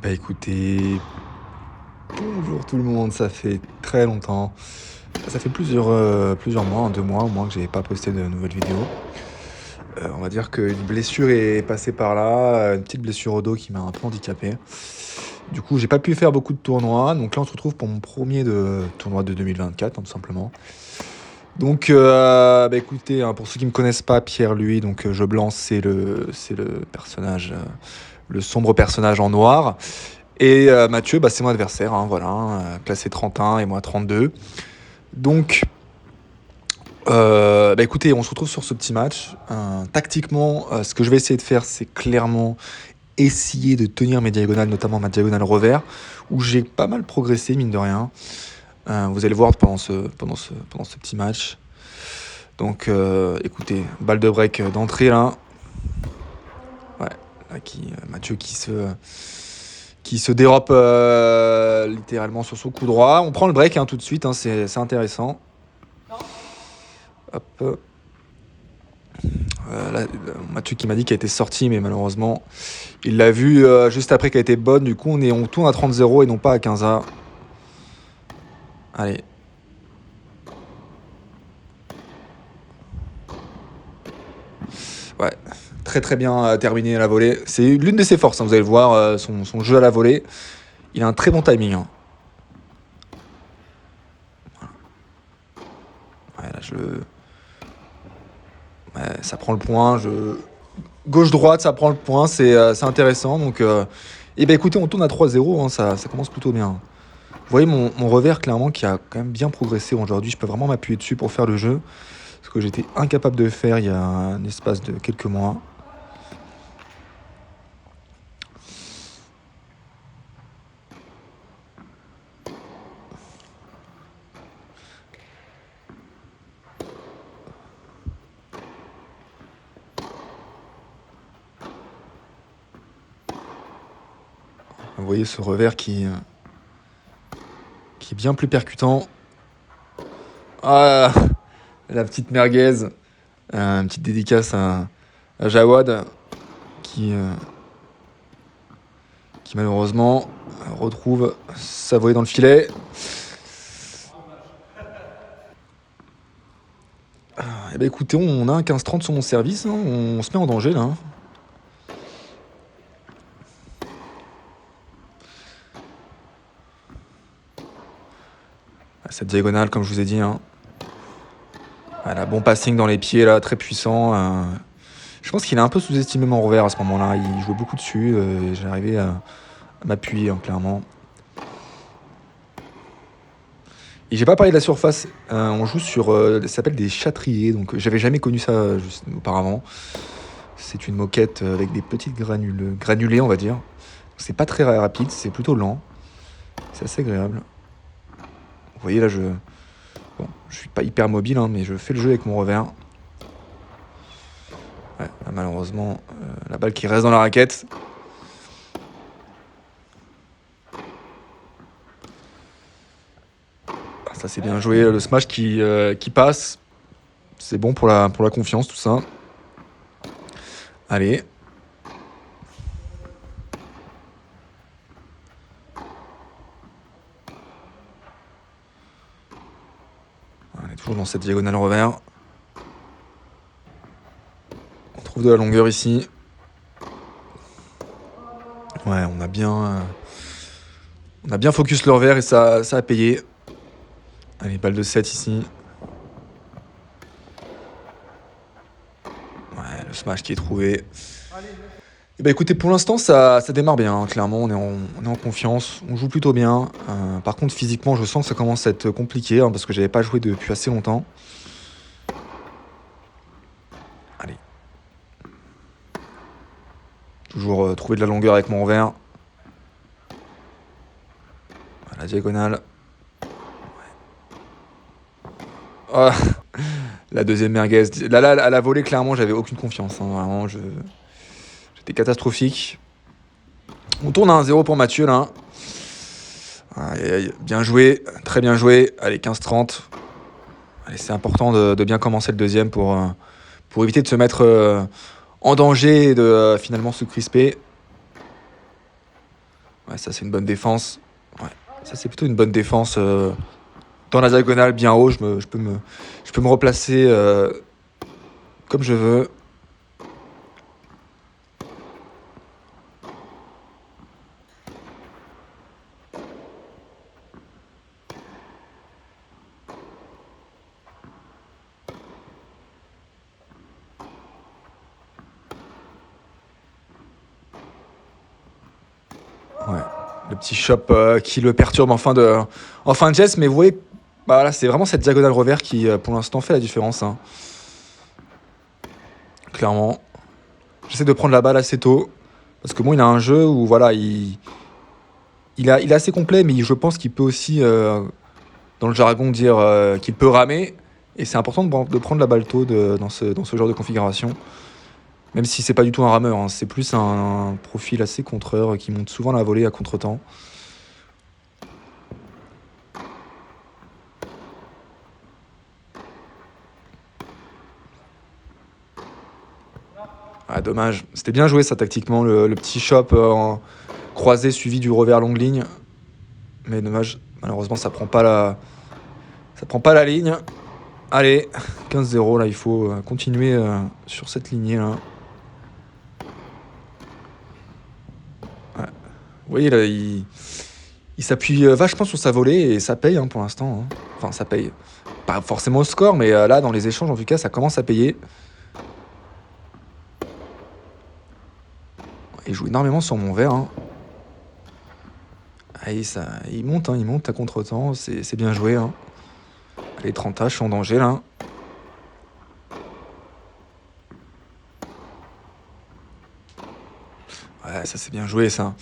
Bah écoutez, bonjour tout le monde, ça fait très longtemps. Ça fait plusieurs mois, 2 mois au moins que j'ai pas posté de nouvelles vidéos. On va dire qu'une blessure est passée par là, une petite blessure au dos qui m'a un peu handicapé. Du coup, j'ai pas pu faire beaucoup de tournois, donc là on se retrouve pour mon premier tournoi de 2024, hein, tout simplement. Donc, bah écoutez, hein, pour ceux qui me connaissent pas, Pierre, lui, donc Job Blanc, c'est le personnage, le sombre personnage en noir. Et Mathieu, bah, c'est mon adversaire, hein, voilà, classé 31 et moi 32. Donc, bah, écoutez, on se retrouve sur ce petit match. Tactiquement, ce que je vais essayer de faire, c'est clairement essayer de tenir mes diagonales, notamment ma diagonale revers, où j'ai pas mal progressé, mine de rien. Vous allez voir pendant ce petit match. Donc, écoutez, balle de break d'entrée là. Ouais, là Mathieu qui se dérobe littéralement sur son coup droit. On prend le break, hein, tout de suite, hein, c'est intéressant. Hop. Là, Mathieu qui m'a dit qu'elle était sortie, mais malheureusement, il l'a vu juste après qu'elle était bonne. Du coup, on tourne à 30-0 et non pas à 15-A. Allez. Ouais, très très bien terminé à la volée. C'est l'une de ses forces, hein, vous allez le voir, son jeu à la volée. Il a un très bon timing, hein. Ouais, là, ouais, ça prend le point. Gauche-droite, ça prend le point, c'est intéressant. Donc, et ben écoutez, on tourne à 3-0, hein, ça commence plutôt bien. Vous voyez mon revers, clairement, qui a quand même bien progressé aujourd'hui. Je peux vraiment m'appuyer dessus pour faire le jeu. Ce que j'étais incapable de faire il y a un espace de quelques mois. Vous voyez ce revers qui est bien plus percutant. Ah, la petite merguez. Une petite dédicace à Jawad qui malheureusement retrouve sa volée dans le filet. Eh ben écoutez, on a un 15-30 sur mon service, hein, on se met en danger là, hein. Cette diagonale, comme je vous ai dit, hein. Elle a bon passing dans les pieds là, très puissant. Je pense qu'il a un peu sous-estimé mon revers à ce moment-là. Il jouait beaucoup dessus. J'arrivais à m'appuyer, hein, clairement. Et j'ai pas parlé de la surface. On joue sur, ça s'appelle des châtriers. Donc j'avais jamais connu ça juste auparavant. C'est une moquette avec des petites granulés, on va dire. C'est pas très rapide, c'est plutôt lent. C'est assez agréable. Vous voyez là, je suis pas hyper mobile, hein, mais je fais le jeu avec mon revers. Ouais, là, malheureusement, la balle qui reste dans la raquette. Ah, ça c'est bien joué, le smash qui passe. C'est bon pour la confiance, tout ça. Allez. On est toujours dans cette diagonale revers. On trouve de la longueur ici. Ouais, on a bien focus le revers et ça a payé. Allez, balle de 7 ici. Ouais, le smash qui est trouvé. Et bah écoutez, pour l'instant, ça démarre bien, hein, clairement, on est en confiance, on joue plutôt bien. Par contre, physiquement, je sens que ça commence à être compliqué, hein, parce que j'avais pas joué depuis assez longtemps. Allez. Toujours trouver de la longueur avec mon revers. La diagonale. Oh, la deuxième merguez. Là, à la volée, clairement, j'avais aucune confiance, hein, vraiment, j'étais catastrophique. On tourne à 1-0 pour Mathieu, là. Aïe, aïe, bien joué, très bien joué. Allez, 15-30. Allez, c'est important de bien commencer le deuxième pour éviter de se mettre en danger et de finalement se crisper. Ouais, ça c'est une bonne défense. Ouais, ça c'est plutôt une bonne défense. Dans la diagonale, bien haut, je peux me replacer comme je veux. Ouais. Le petit chop qui le perturbe en fin de geste, mais vous voyez, bah voilà, c'est vraiment cette diagonale revers qui, pour l'instant, fait la différence, hein. Clairement. J'essaie de prendre la balle assez tôt. Parce que bon, il a un jeu où voilà, il est assez complet, mais je pense qu'il peut aussi, dans le jargon, dire qu'il peut ramer. Et c'est important de prendre la balle tôt dans ce genre de configuration. Même si c'est pas du tout un rameur, hein, c'est plus un profil assez contreur qui monte souvent la volée à contre-temps. Ah, dommage. C'était bien joué ça tactiquement, le petit chop en croisé suivi du revers longue ligne. Mais dommage, malheureusement ça prend pas la ligne. Allez, 15-0 là, il faut continuer sur cette lignée là. Ouais. Vous voyez là, il s'appuie vachement sur sa volée et ça paye hein, pour l'instant, hein. Enfin ça paye. Pas forcément au score, mais là dans les échanges en tout cas ça commence à payer. Il joue énormément sur mon verre, hein. Allez, il monte, hein, il monte à contre-temps, c'est bien joué, hein. Les 30 H sont en danger là. Ouais, ça c'est bien joué ça.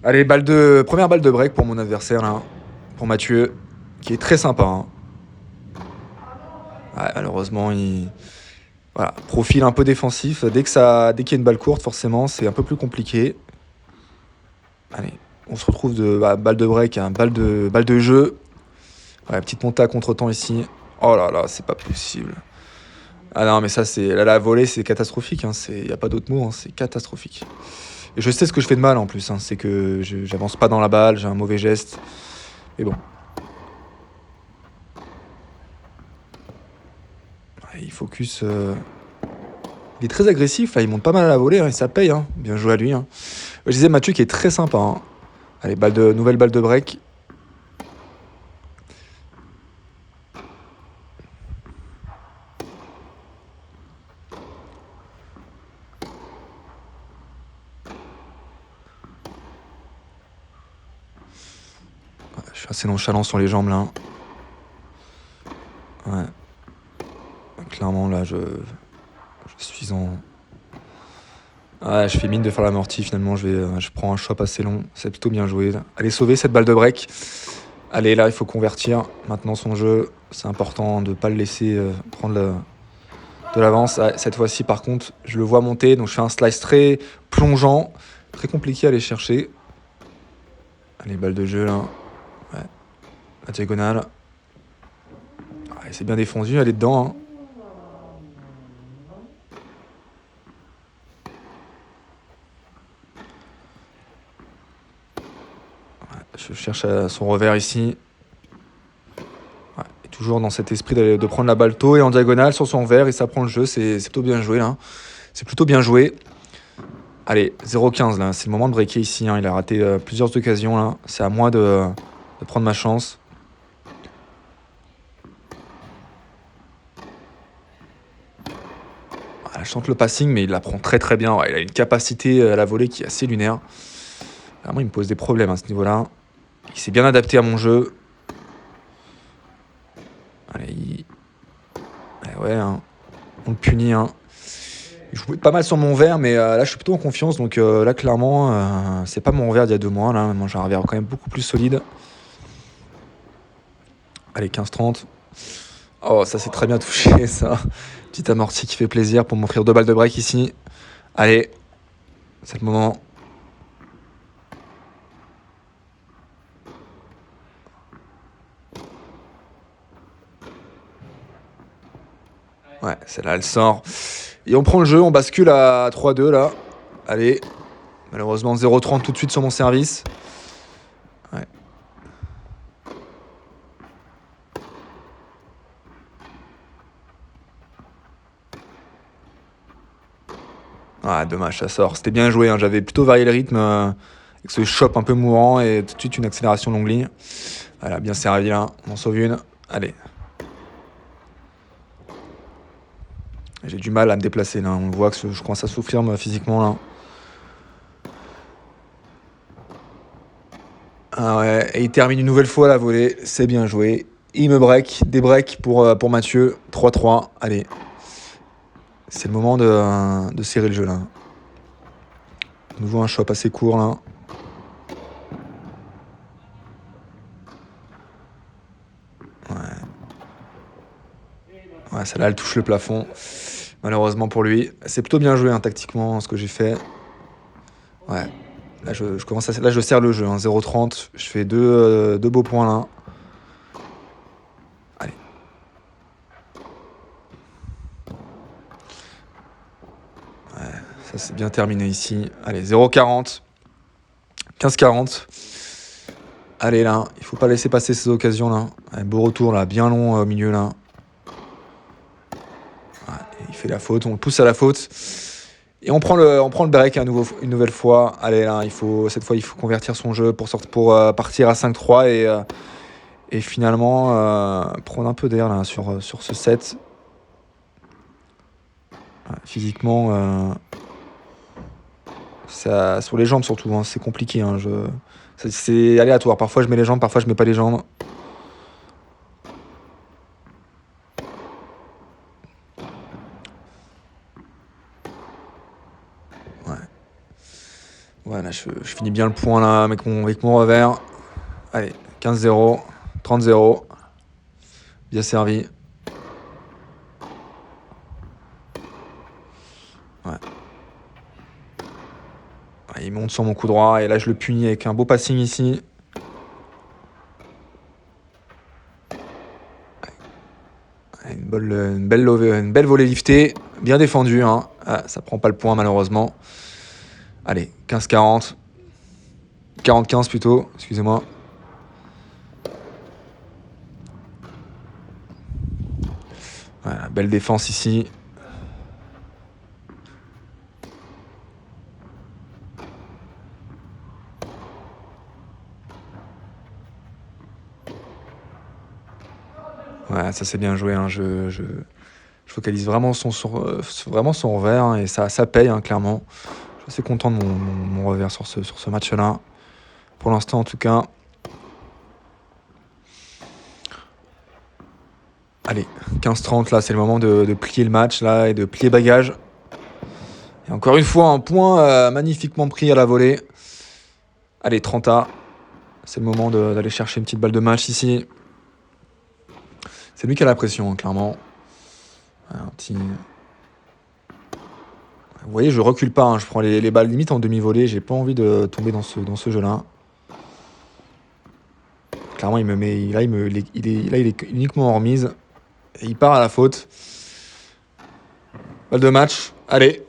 Allez, première balle de break pour mon adversaire là, pour Mathieu, qui est très sympa, hein. Ouais, malheureusement, voilà, profil un peu défensif. Dès qu'il y a une balle courte, forcément, c'est un peu plus compliqué. Allez, on se retrouve de balle de break, hein, balle de jeu. Ouais, petite montée à contre-temps ici. Oh là là, c'est pas possible. Ah non, mais ça, la volée, c'est catastrophique, hein. Il n'y a pas d'autre mot, hein, c'est catastrophique. Et je sais ce que je fais de mal en plus, hein, c'est que j'avance pas dans la balle, j'ai un mauvais geste. Mais bon. Ouais, il focus. Il est très agressif, là, il monte pas mal à la volée, hein, et ça paye, hein. Bien joué à lui, hein. Je disais Mathieu qui est très sympa, hein. Allez, nouvelle balle de break. Ouais, je suis assez nonchalant sur les jambes là. Ouais. Clairement là je suis en. Ouais, je fais mine de faire l'amorti, finalement je prends un chop assez long. C'est plutôt bien joué là. Allez sauver cette balle de break. Allez là il faut convertir maintenant son jeu. C'est important de ne pas le laisser prendre de l'avance. Ouais, cette fois-ci par contre je le vois monter, donc je fais un slice très plongeant. Très compliqué à aller chercher. Allez, balle de jeu là. Ouais. La diagonale. Ouais, c'est bien défendu, elle est dedans, hein. Je cherche son revers ici. Ouais, et toujours dans cet esprit de prendre la balle tôt et en diagonale sur son revers, et ça prend le jeu. C'est plutôt bien joué là. C'est plutôt bien joué. Allez, 0-15 là, c'est le moment de breaker ici, hein. Il a raté plusieurs occasions là. C'est à moi de prendre ma chance. Voilà, je tente le passing, mais il la prend très très bien. Ouais, il a une capacité à la volée qui est assez lunaire. Vraiment, il me pose des problèmes à ce niveau-là. Il s'est bien adapté à mon jeu. Allez, ouais, hein. On le punit, hein. Il jouait pas mal sur mon verre, mais là je suis plutôt en confiance. Donc là clairement, c'est pas mon revers d'il y a 2 mois. Là, moi j'ai un revers quand même beaucoup plus solide. Allez, 15-30. Oh, ça c'est très bien touché ça. Petite amorti qui fait plaisir pour m'offrir 2 balles de break ici. Allez, c'est le moment. Ouais, celle-là elle sort. Et on prend le jeu, on bascule à 3-2 là. Allez, Malheureusement 0,30 tout de suite sur mon service. Ouais. Ah, dommage, ça sort. C'était bien joué, hein. J'avais plutôt varié le rythme avec ce chop un peu mourant et tout de suite une accélération longue ligne. Voilà, bien servi là. On en sauve une. Allez. J'ai du mal à me déplacer là. On voit que je commence à souffrir moi, physiquement là. Ah ouais, et il termine une nouvelle fois la volée. C'est bien joué. Il me break. Des breaks pour Mathieu. 3-3. Allez. C'est le moment de serrer le jeu là. De nouveau un chop assez court là. Ouais, celle-là, elle touche le plafond. Malheureusement pour lui. C'est plutôt bien joué hein, tactiquement ce que j'ai fait. Ouais. Là, je commence là, je serre le jeu. Hein, 0,30. Je fais deux beaux points là. Allez. Ouais, ça c'est bien terminé ici. Allez, 0,40. 15,40. Allez là, il faut pas laisser passer ces occasions là. Allez, beau retour là, bien long au milieu là. Ouais, il fait la faute, on le pousse à la faute. Et on prend le break une nouvelle fois. Allez là, cette fois il faut convertir son jeu pour partir à 5-3 et finalement prendre un peu d'air là sur ce set. Ouais, physiquement, ça, sur les jambes surtout, hein, c'est compliqué. Hein, c'est aléatoire. Parfois je mets les jambes, parfois je mets pas les jambes. Ouais. Voilà, je finis bien le point là avec mon revers. Allez, 15-0, 30-0. Bien servi. Ouais. Ouais, il monte sur mon coup droit et là je le punis avec un beau passing ici. Ouais, une belle volée liftée. Bien défendue. Hein. Ah, ça prend pas le point malheureusement. Allez, 15-40. 40-15 plutôt, excusez-moi. Voilà, belle défense ici. Ouais, ça c'est bien joué. Hein. Je focalise vraiment vraiment son revers hein, et ça paye hein, clairement. Je suis assez content de mon revers sur ce match-là. Pour l'instant en tout cas. Allez, 15-30 là, c'est le moment de plier le match là et de plier bagage. Et encore une fois, un point magnifiquement pris à la volée. Allez, 30A. C'est le moment d'aller chercher une petite balle de match ici. C'est lui qui a la pression, hein, clairement. Un petit... Vous voyez, je recule pas. Hein, je prends les balles limite en demi-volée. J'ai pas envie de tomber dans ce jeu-là. Clairement, il me met. Là, il est uniquement en remise. Et il part à la faute. Balle de match. Allez.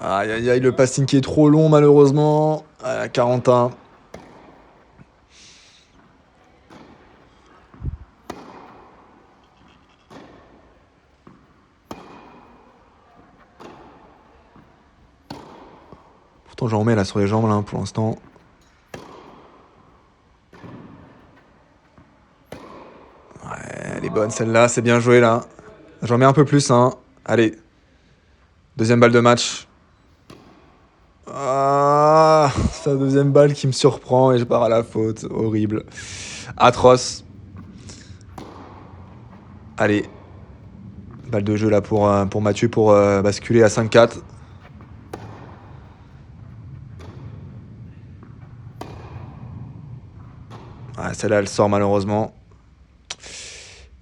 Aïe, aïe, aïe, le passing qui est trop long, malheureusement. À 41. Pourtant, j'en remets là sur les jambes, là, pour l'instant. Ouais, elle est bonne, celle-là. C'est bien joué, là. J'en mets un peu plus, hein. Allez. Deuxième balle de match. Ah, c'est la deuxième balle qui me surprend et je pars à la faute. Horrible. Atroce. Allez. Balle de jeu là pour Mathieu pour basculer à 5-4. Ah, celle-là, elle sort malheureusement.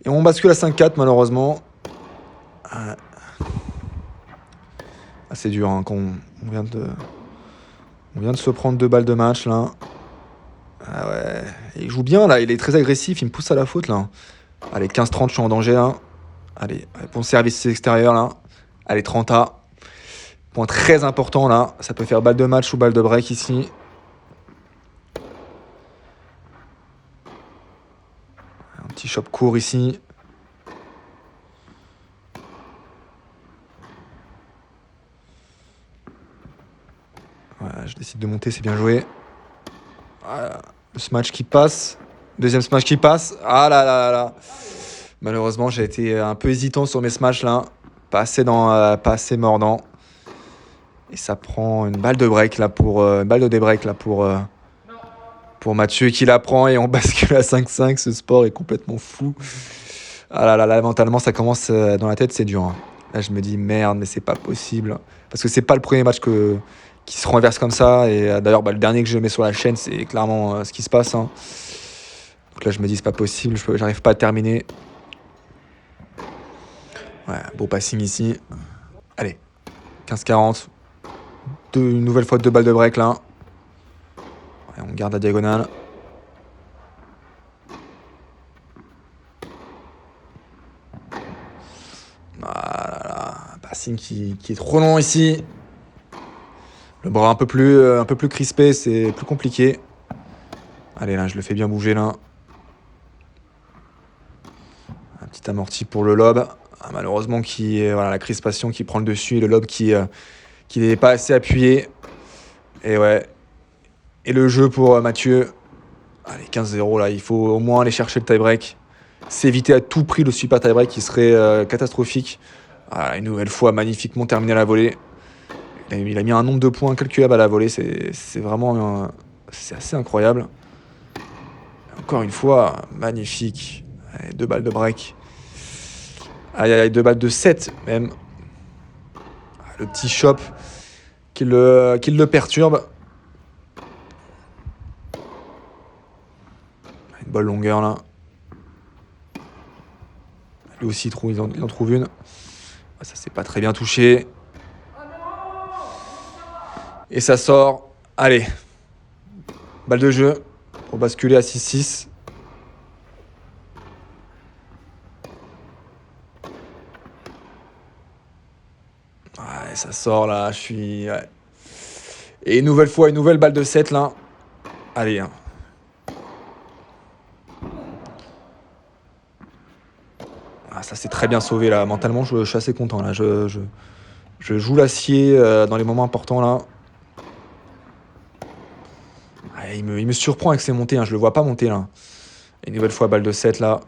Et on bascule à 5-4 malheureusement. Ah, c'est dur hein, on vient de se prendre 2 balles de match là. Ah ouais. Il joue bien là, il est très agressif, il me pousse à la faute là. Allez, 15-30, je suis en danger là. Allez, bon service extérieur là. Allez, 30A. Point très important là. Ça peut faire balle de match ou balle de break ici. Un petit chop court ici. Voilà, je décide de monter, c'est bien joué. Voilà. Le smash qui passe. Deuxième smash qui passe. Ah là là là là. Malheureusement, j'ai été un peu hésitant sur mes smashs là. Pas assez mordant. Et ça prend une balle de break là une balle de débreak là pour Mathieu qui la prend et on bascule à 5-5. Ce sport est complètement fou. Ah là là là, mentalement, ça commence dans la tête, c'est dur, hein. Là, je me dis merde, mais c'est pas possible. Parce que c'est pas le premier match qui se renverse comme ça. Et d'ailleurs, le dernier que je mets sur la chaîne, c'est clairement ce qui se passe, hein. Donc là, je me dis, c'est pas possible, j'arrive pas à terminer. Ouais, beau passing ici. Allez, 15-40. Une nouvelle fois 2 balles de break là. Ouais, on garde la diagonale. Voilà, passing qui est trop long ici. Le bras un peu plus crispé, c'est plus compliqué. Allez, là, je le fais bien bouger là. Un petit amorti pour le lob. Ah, malheureusement, voilà, la crispation qui prend le dessus et le lob qui n'est pas assez appuyé. Et ouais. Et le jeu pour Mathieu. Allez, 15-0 là. Il faut au moins aller chercher le tie-break. S'éviter à tout prix le super tie-break qui serait catastrophique. Voilà, une nouvelle fois, magnifiquement terminé à la volée. Il a mis un nombre de points incalculable à la volée. C'est vraiment c'est assez incroyable. Encore une fois, magnifique. Allez, 2 balles de break. Aïe, aïe, 2 balles de 7 même. Le petit chop qui le perturbe. Une bonne longueur là. Lui aussi, il en trouve une. Ça, c'est pas très bien touché. Et ça sort. Allez. Balle de jeu pour basculer à 6-6. Ouais, ça sort là. Je suis. Ouais. Et une nouvelle fois, une nouvelle balle de 7 là. Allez. Hein. Ah, ça c'est très bien sauvé là. Mentalement, je suis assez content là. Je joue l'acier dans les moments importants là. Ah, il me surprend avec ses montées. Hein. Je le vois pas monter là. Et une nouvelle fois, balle de 7 là.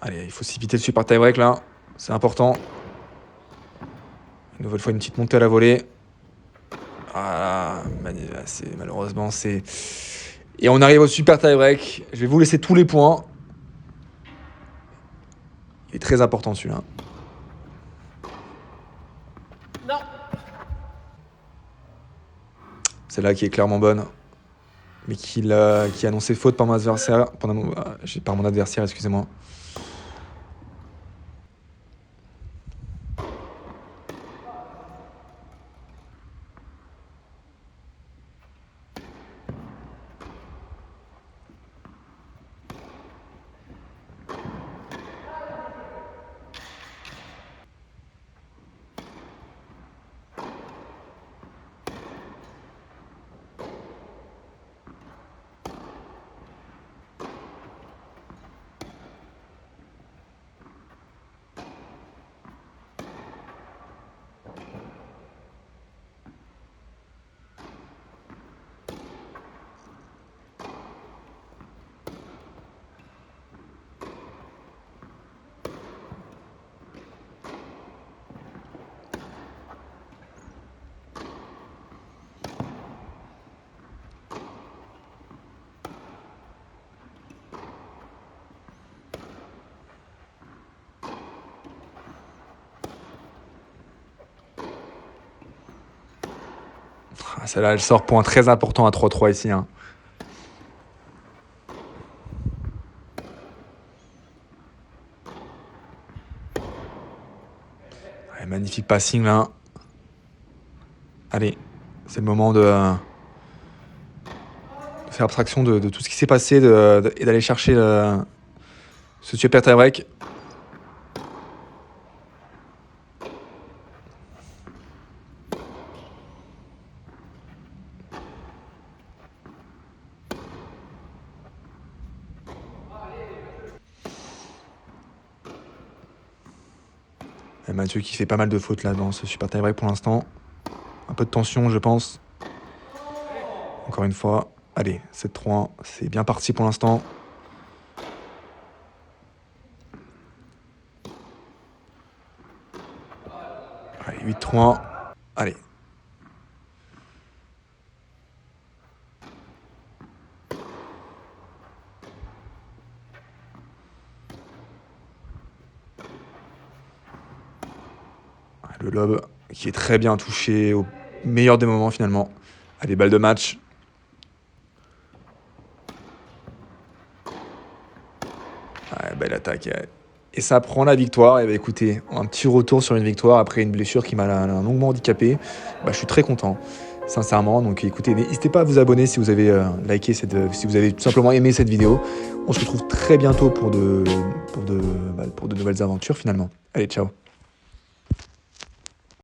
Allez, il faut s'éviter le super tie break là. C'est important. Une nouvelle fois, une petite montée à la volée. Ah, malheureusement, c'est. Et on arrive au super tie break. Je vais vous laisser tous les points. Il est très important celui-là. Non. Celle-là qui est clairement bonne. Mais qui a annoncé faute par mon adversaire. Par mon adversaire, excusez-moi. Celle-là, elle sort point très important à 3-3 ici. Hein. Ouais, magnifique passing là. Allez, c'est le moment de faire abstraction de tout ce qui s'est passé et d'aller chercher ce super tie-break. Et Mathieu qui fait pas mal de fautes là dans ce super tie-break pour l'instant. Un peu de tension, je pense. Encore une fois. Allez, 7-3. C'est bien parti pour l'instant. Allez, 8-3. Allez. Le lob qui est très bien touché au meilleur des moments finalement. Allez, balle de match. Ouais, belle attaque. Et ça prend la victoire. Et bah écoutez, un petit retour sur une victoire après une blessure qui m'a longuement handicapé. Bah, je suis très content, sincèrement. Donc écoutez, n'hésitez pas à vous abonner si vous avez liké si vous avez tout simplement aimé cette vidéo. On se retrouve très bientôt pour de nouvelles aventures finalement. Allez, ciao.